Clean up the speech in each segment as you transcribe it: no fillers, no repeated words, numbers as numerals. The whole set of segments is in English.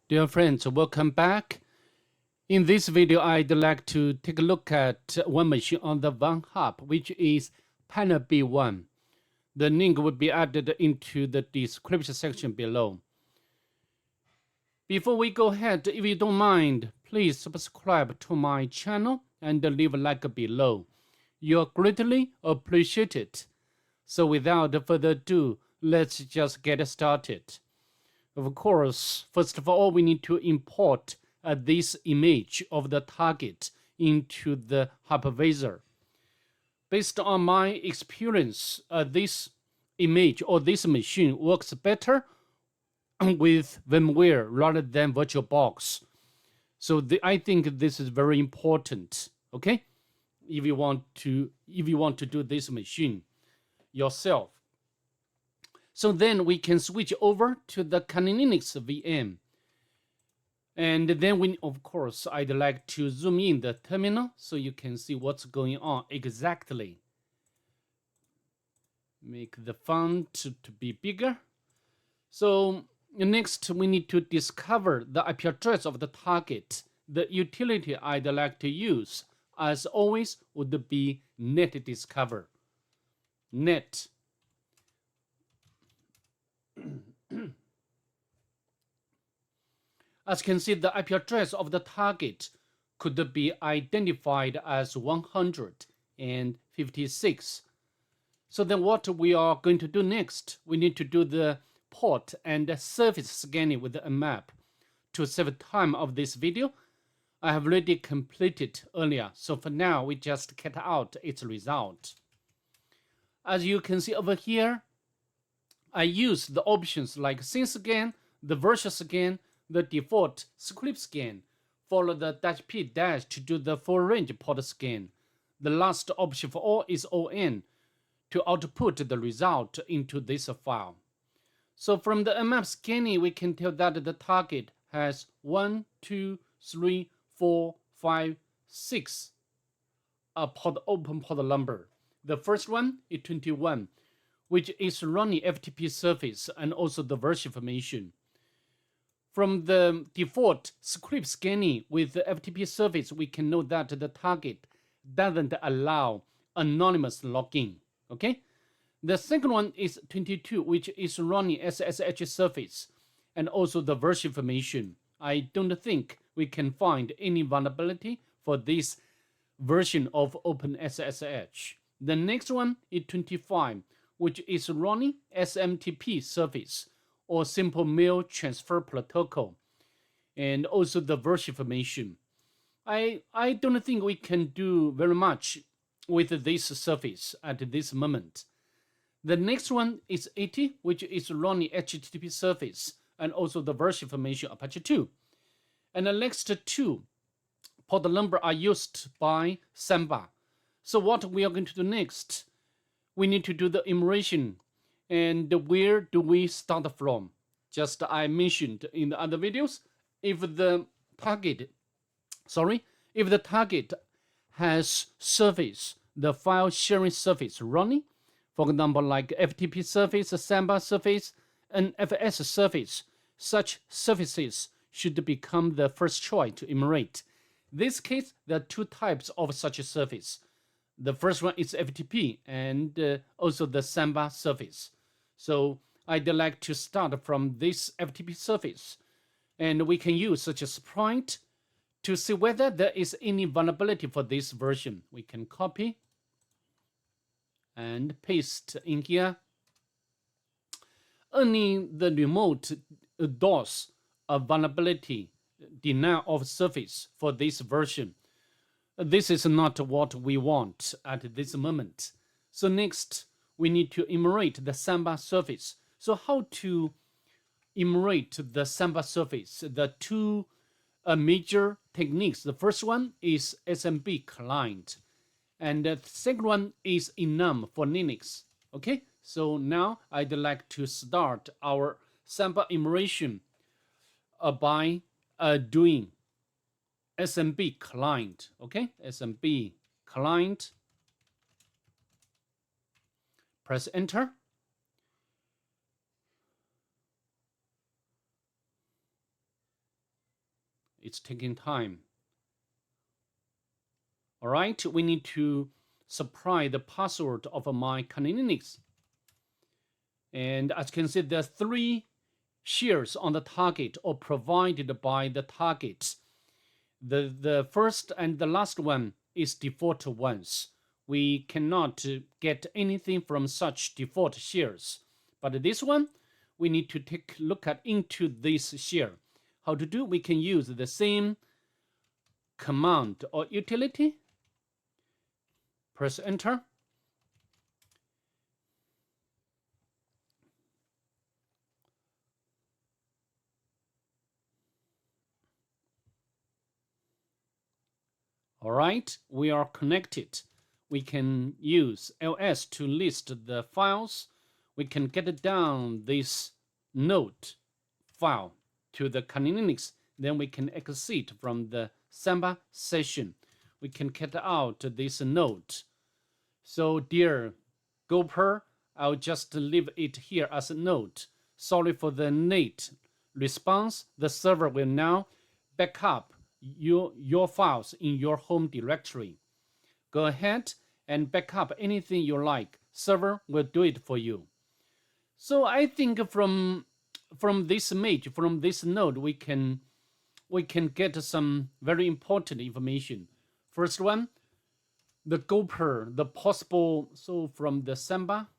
Dear friends, welcome back. In this video, I'd like to take a look at one machine on the Vulnhub, which is Panabee 1. The link will be added into the description section below. Before we go ahead, if you don't mind, please subscribe to my channel and leave a like below. You're greatly appreciated. So without further ado, let's just get started. Of course, first of all, we need to import this image of the target into the hypervisor. Based on my experience, this image or this machine works better with VMWARE rather than VirtualBox. So I think this is very important. Okay, if you want to do this machine yourself. So then we can switch over to the Kali Linux VM. And then of course, I'd like to zoom in the terminal so you can see what's going on exactly. Make the font to be bigger. So next, we need to discover the IP address of the target. The utility I'd like to use, as always, would be net discover. Net. As you can see, the IP address of the target could be identified as 156. So then what we are going to do next, we need to do the port and surface scanning with a map. To save time of this video, I have already completed earlier. So for now, we just cut out its result. As you can see over here, I use the options like scene scan, the virtual scan, the default script scan, follow the -P- to do the full range port scan. The last option for all is ON to output the result into this file. So from the map scanning, we can tell that the target has 1, 2, 3, 4, 5, 6 open port number. The first one is 21. Which is running FTP service and also the version information. From the default script scanning with the FTP service, we can know that the target doesn't allow anonymous login. Okay. The second one is 22, which is running SSH service and also the version information. I don't think we can find any vulnerability for this version of OpenSSH. The next one is 25. Which is running SMTP service or simple mail transfer protocol, and also the version information. I don't think we can do very much with this service at this moment. The next one is 80, which is running HTTP service and also the version information Apache 2. And the next two port number are used by Samba. So what we are going to do next, we need to do the enumeration. And where do we start from? Just I mentioned in the other videos, if the target has service, the file sharing service running, for example, like FTP service, Samba service, and FS service, such services should become the first choice to enumerate. In this case, there are two types of such a service. The first one is FTP and also the Samba service. So I'd like to start from this FTP service. And we can use such a sprite to see whether there is any vulnerability for this version. We can copy and paste in here. Only the remote DOS vulnerability denial of service for this version. This is not what we want at this moment. So next, we need to enumerate the Samba service. So how to enumerate the Samba service? The two major techniques. The first one is SMB client, and the second one is enum for Linux. Okay, so now I'd like to start our Samba enumeration by doing SMB client. Okay, SMB client. Press enter. It's taking time. All right, we need to supply the password of my Kali Linux. And as you can see, there are 3 shares on the target or provided by the target. The first and the last one is default ones. We cannot get anything from such default shares. But this one, we need to take a look at into this share. How to do? We can use the same command or utility. Press enter. All right, we are connected. We can use ls to list the files. We can get down this node file to the Kali Linux. Then we can exit from the Samba session. We can get out this node. So dear GoPro, I'll just leave it here as a note. Sorry for the late response. The server will now back up your files in your home directory. Go ahead and back up anything you like. Server will do it for you. So I think from this image, from this node, we can get some very important information. First one, the GoPro, the possible, so from the Samba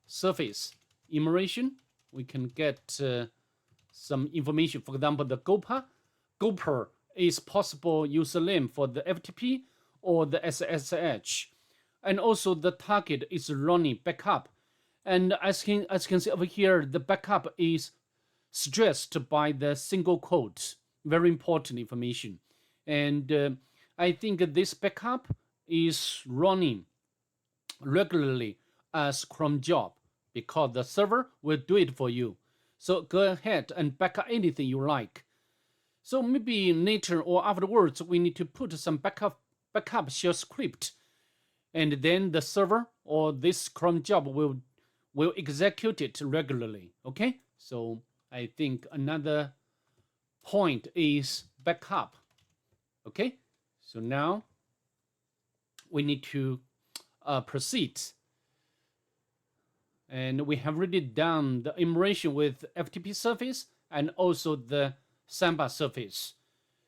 surface immersion, we can get some information. For example, the GoPro is possible username for the FTP or the SSH. And also the target is running backup. And as you can see over here, the backup is stressed by the single quote. Very important information. And I think this backup is running regularly as Chrome job because the server will do it for you. So go ahead and back up anything you like. So maybe later or afterwards, we need to put some backup shell script, and then the server or this Chrome job will execute it regularly. Okay, so I think another point is backup. Okay, so now we need to proceed. And we have already done the immersion with FTP surface and also the Samba surface.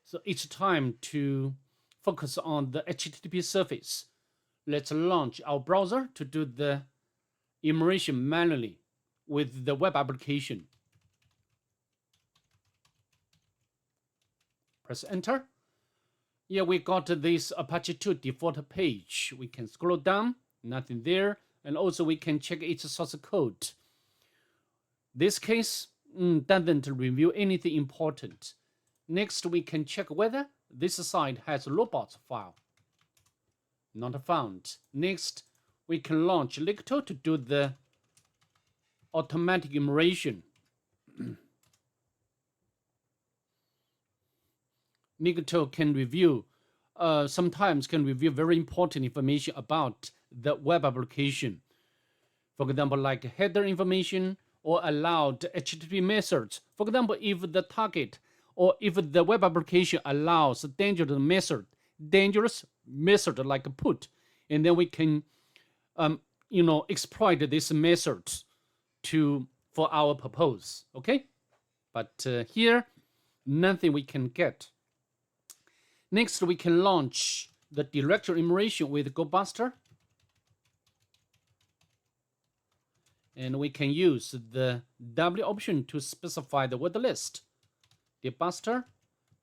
So it's time to focus on the HTTP surface. Let's launch our browser to do the immersion manually with the web application. Press enter. Yeah, we got this Apache 2 default page. We can scroll down, nothing there. And also we can check its source code. This case doesn't review anything important. Next, we can check whether this site has a robots file. Not found. Next, we can launch Licto to do the automatic immersion. Licto can review, sometimes can review very important information about the web application. For example, like header information or allowed HTTP methods. For example, if the target or if the web application allows dangerous method like put, and then we can exploit this method for our purpose. Okay, but here nothing we can get. Next, we can launch the directory immersion with GoBuster. And we can use the W option to specify the word list. Debuster,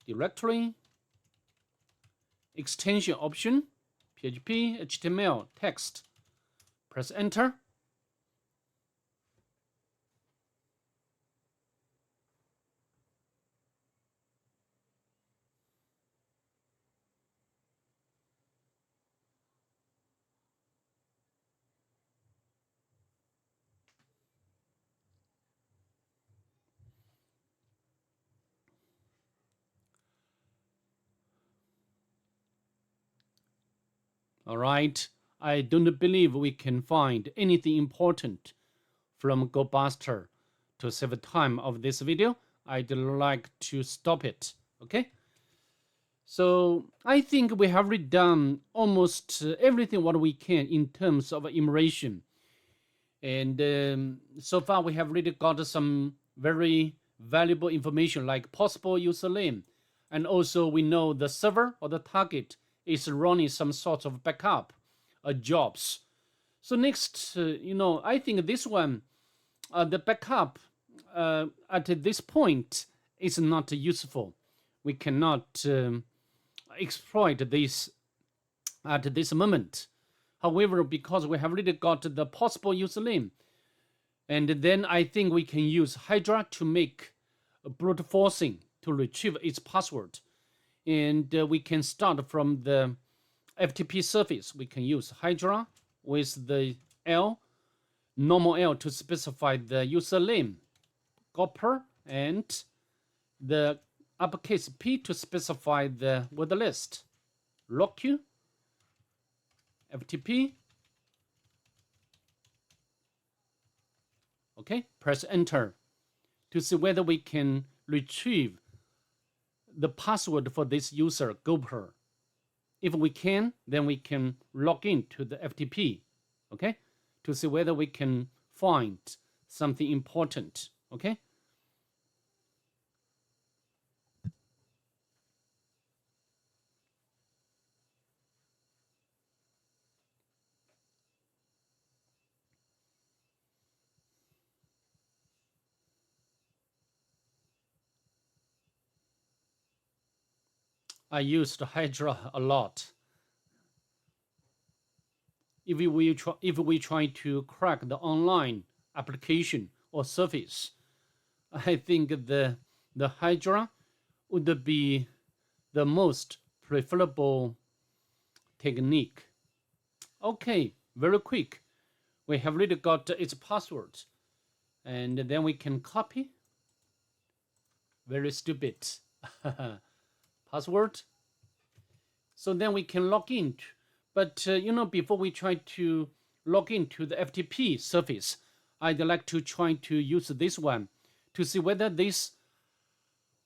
directory, extension option, PHP, HTML, text. Press enter. All right, I don't believe we can find anything important from GoBuster. To save time of this video, I'd like to stop it. Okay. So I think we have already done almost everything what we can in terms of immersion. And so far we have already got some very valuable information like possible username. And also we know the server or the target is running some sort of backup jobs. So next, I think this one, the backup at this point is not useful. We cannot exploit this at this moment. However, because we have already got the possible username, and then I think we can use Hydra to make brute forcing to retrieve its password. And we can start from the FTP surface. We can use Hydra with the L, normal L to specify the username, Gopher, and the uppercase P to specify the word list, RockQ, FTP. Okay, press enter to see whether we can retrieve the password for this user, Gopher. If we can, then we can log in to the FTP, okay, to see whether we can find something important, okay. I used Hydra a lot. If we try to crack the online application or service, I think the Hydra would be the most preferable technique. Okay, very quick. We have already got its password, and then we can copy. Very stupid. Password. So then we can log in. But before we try to log into the FTP service, I'd like to try to use this one to see whether this,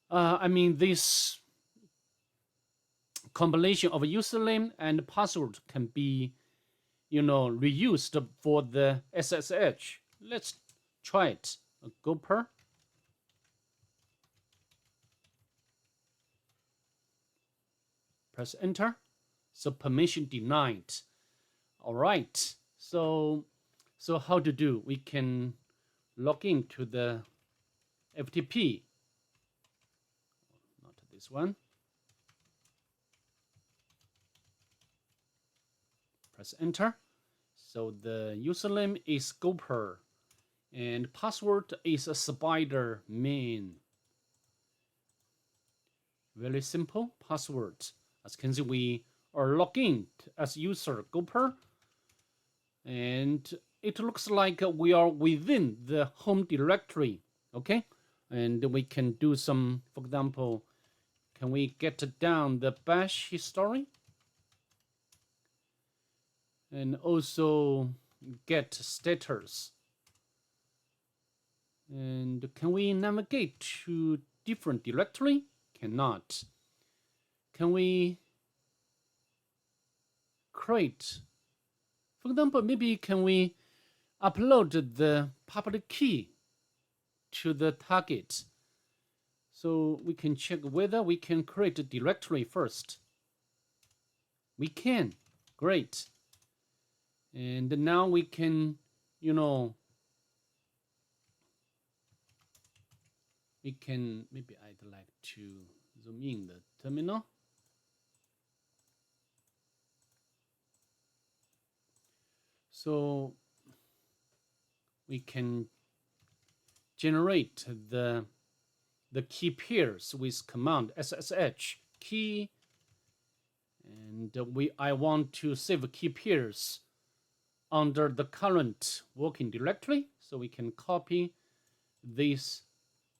this combination of username and password can be, reused for the SSH. Let's try it. Gopher. Press enter. So permission denied. All right. So how to do? We can log into the FTP. Not this one. Press enter. So the username is Gopher, and password is a spider main. Very simple password. As you can see, we are logged in as user Gopher, and it looks like we are within the home directory. Okay, and we can do some, for example, can we get down the bash history and also get status, and can we navigate to different directory? Cannot. Can we create, for example, maybe can we upload the public key to the target? So we can check whether we can create a directory first. We can. Great. And now we can, we can, maybe I'd like to zoom in the terminal. So we can generate the key pairs with command SSH key, and I want to save key pairs under the current working directory, so we can copy this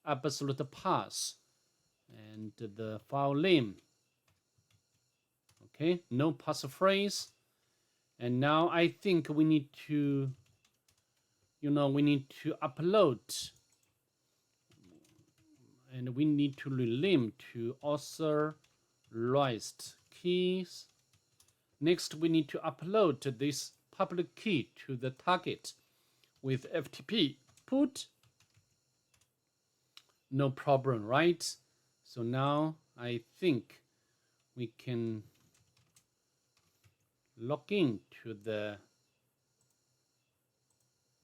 absolute path and the file name. Okay, no passphrase. And now I think we need to, we need to upload and we need to rename to authorized keys. Next, we need to upload this public key to the target with FTP put. No problem, right? So now I think we can log in to the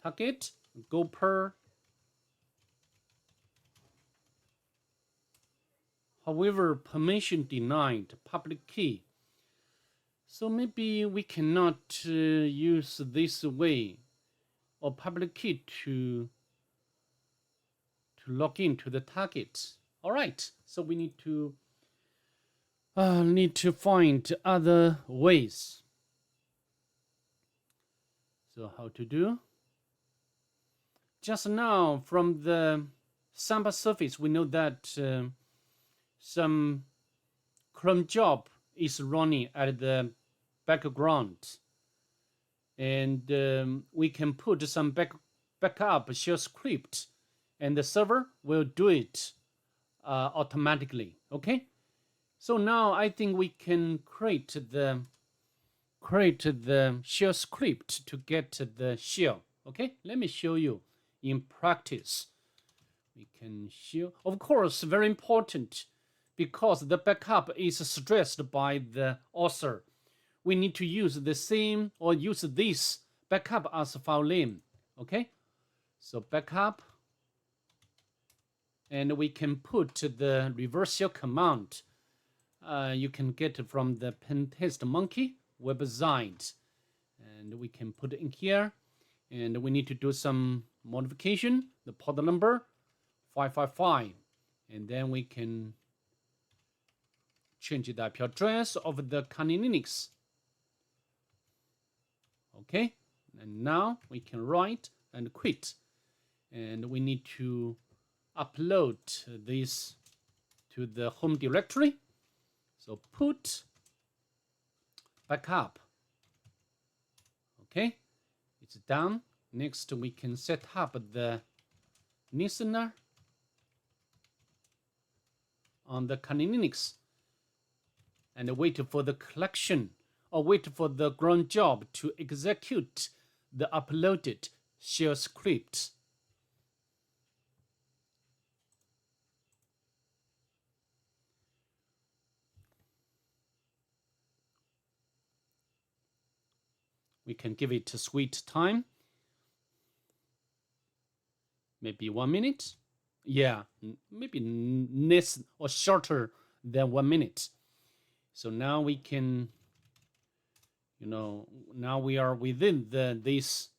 target, go per. However, permission denied, public key. So maybe we cannot use this way or public key to log into the target. All right, so we need to find other ways. So how to do? Just now from the sample surface, we know that some cron job is running at the background, and we can put some backup shell script, and the server will do it automatically. Okay, so now I think we can create the shell script to get the shell. Okay, let me show you in practice. We can show, of course, very important, because the backup is stressed by the author. We need to use the same or use this backup as file name. Okay, so backup, and we can put the reverse shell command. You can get it from the Pentest monkey website, and we can put it in here. And we need to do some modification. The port number 555, and then we can change the IP address of the Kali Linux. Okay, and now we can write and quit, and we need to upload this to the home directory. So put backup. Okay, it's done. Next, we can set up the listener on the Kali Linux and wait for the collection, or wait for the cron job to execute the uploaded shell script. We can give it a sweet time. Maybe 1 minute. Yeah, maybe less or shorter than 1 minute. So now we can, now we are within this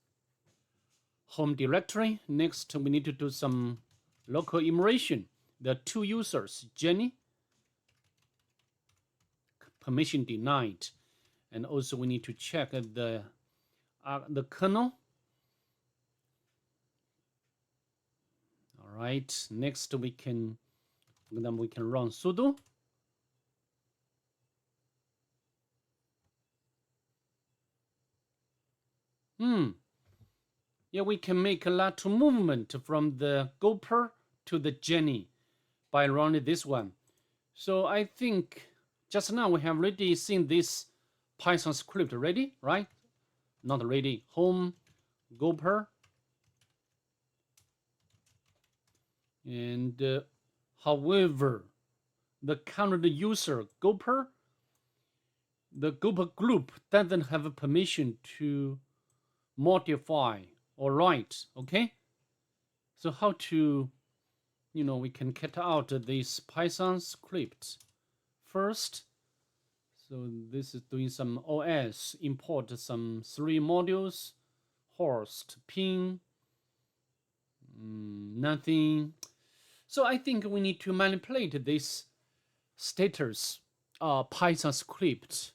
home directory. Next, we need to do some local enumeration. There are 2 users, Jenny, permission denied, and also we need to check the kernel. All right. Next, we can run sudo. Yeah, we can make a lateral movement from the Gopher to the Jenny by running this one. So I think just now we have already seen this Python script ready, right? Not ready. Home Gopher. And however, the current user Gopher, the Gopher group doesn't have permission to modify or write. Okay, so how to, we can get out this Python script first. So this is doing some OS, import some 3 modules, host, ping, nothing. So I think we need to manipulate this status Python script.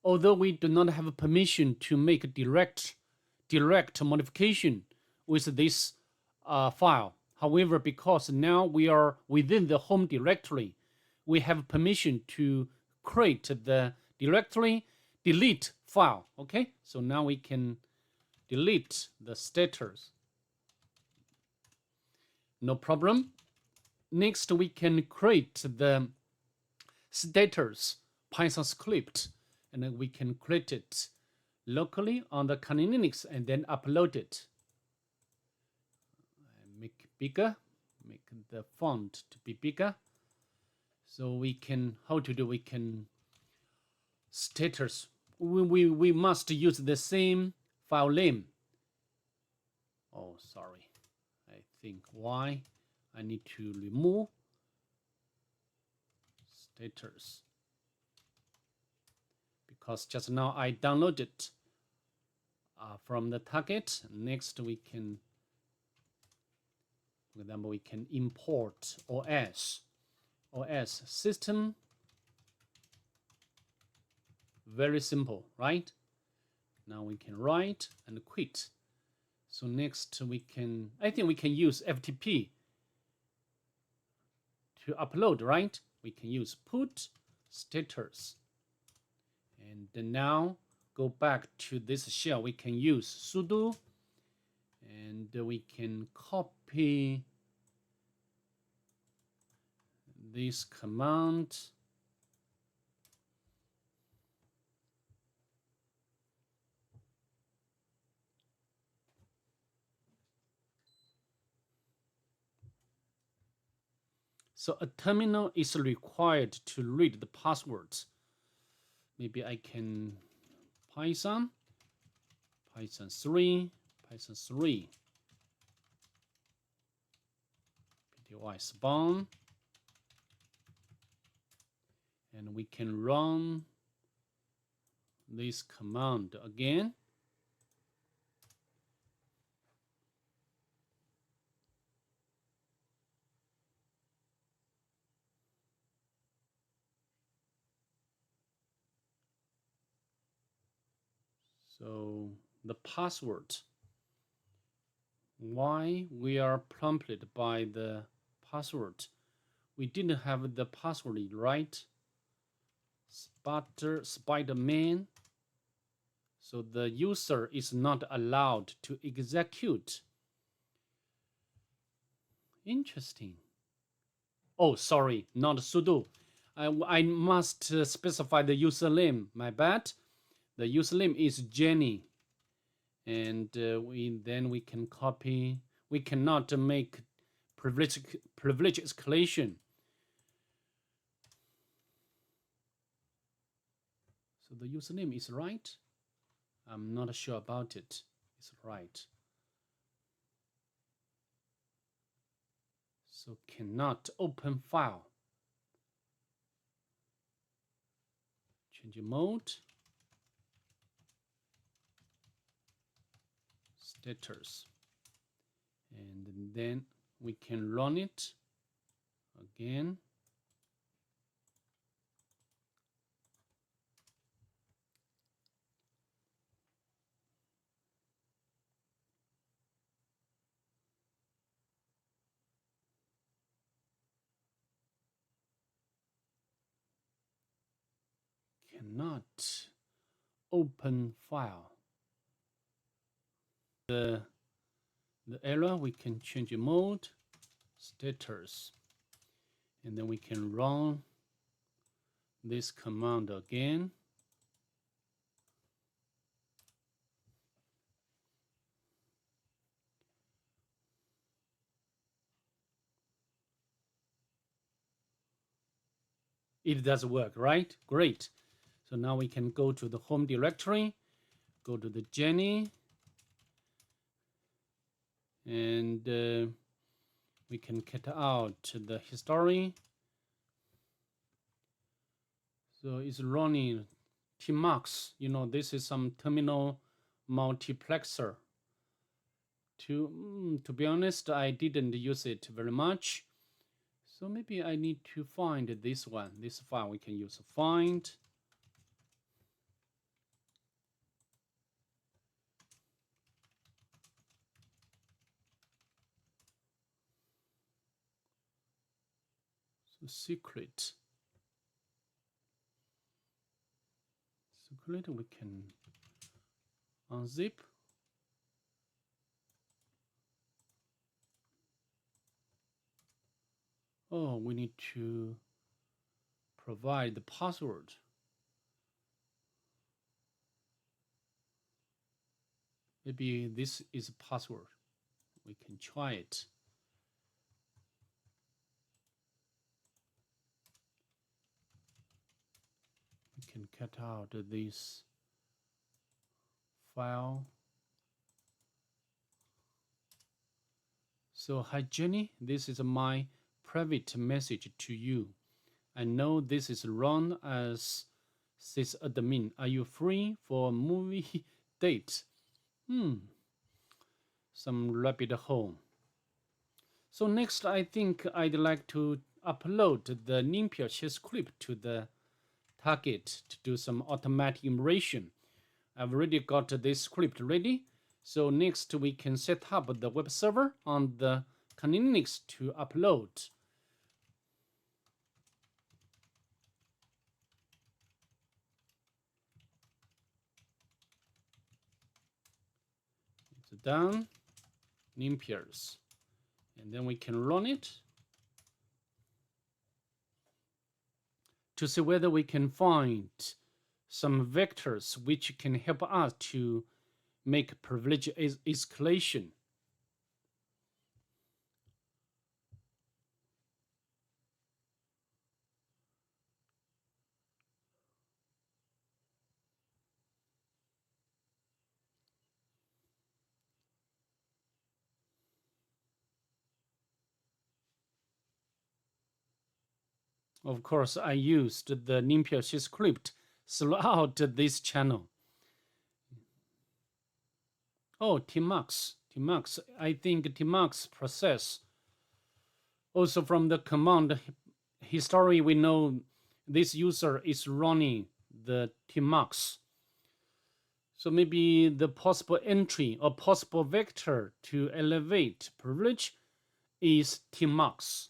Although we do not have permission to make direct modification with this file. However, because now we are within the home directory, we have permission to create the directory delete file. Okay, so now we can delete the status. No problem. next we can create the status Python script, and then we can create it locally on the Kali Linux and then upload it. Make bigger, make the font to be bigger. So we can, how to do, we can status, we must use the same file name. Oh, sorry, I think why I need to remove status, because just now I downloaded from the target. Next we can, for example, we can import OS system. Very simple, right? Now we can write and quit. So next we can, I think we can use FTP to upload, right? We can use put status. And then now go back to this shell. We can use sudo, and we can copy this command. So a terminal is required to read the passwords. Maybe I can Python 3, pty spawn, and we can run this command again. So the password, why we are prompted by the password? We didn't have the password right. Spider-Man. So the user is not allowed to execute. Interesting. Oh, sorry, not sudo. I must specify the username. My bad. The username is Jenny, and we can copy. We cannot make privilege escalation. So the username is right. I'm not sure about it. It's right. So cannot open file. Change mode. Status. And then we can run it again. Cannot open file. The error, we can change mode, status, and then we can run this command again. It does work, right? Great. So now we can go to the home directory, go to the Jenny, and we can cut out the history. So it's running tmux. You know, this is some terminal multiplexer. To be honest, I didn't use it very much. So maybe I need to find this one. This file we can use find. So secret we can unzip. Oh, we need to provide the password. Maybe this is a password. We can try it. We can cut out this file. So, hi Jenny, this is my private message to you. I know this is run as sysadmin. Are you free for a movie date? Some rabbit hole. So next, I think I'd like to upload the NumPy shell script to the target to do some automatic immersion. I've already got this script ready. So next, we can set up the web server on the Linux to upload. It's done. NumPy. And then we can run it to see whether we can find some vectors which can help us to make privilege escalation. Of course, I used the NumPy shell script throughout this channel. Oh, tmux. I think tmux process. Also from the command history, we know this user is running the tmux. So maybe the possible entry or possible vector to elevate privilege is tmux.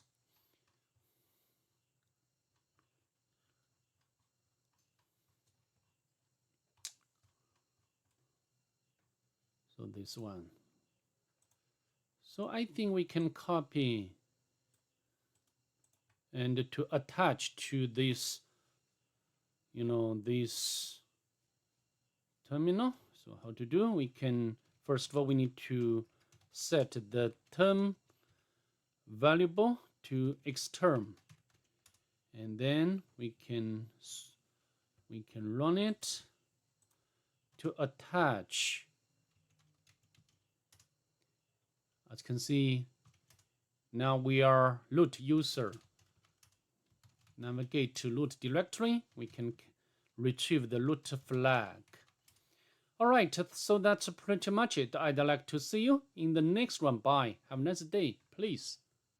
So this one. So I think we can copy and to attach to this, this terminal. So how to do? We can, first of all, we need to set the term variable to xterm. And then we can run it to attach. As you can see, now we are root user. Navigate to root directory. We can retrieve the root flag. All right, so that's pretty much it. I'd like to see you in the next one. Bye. Have a nice day, please.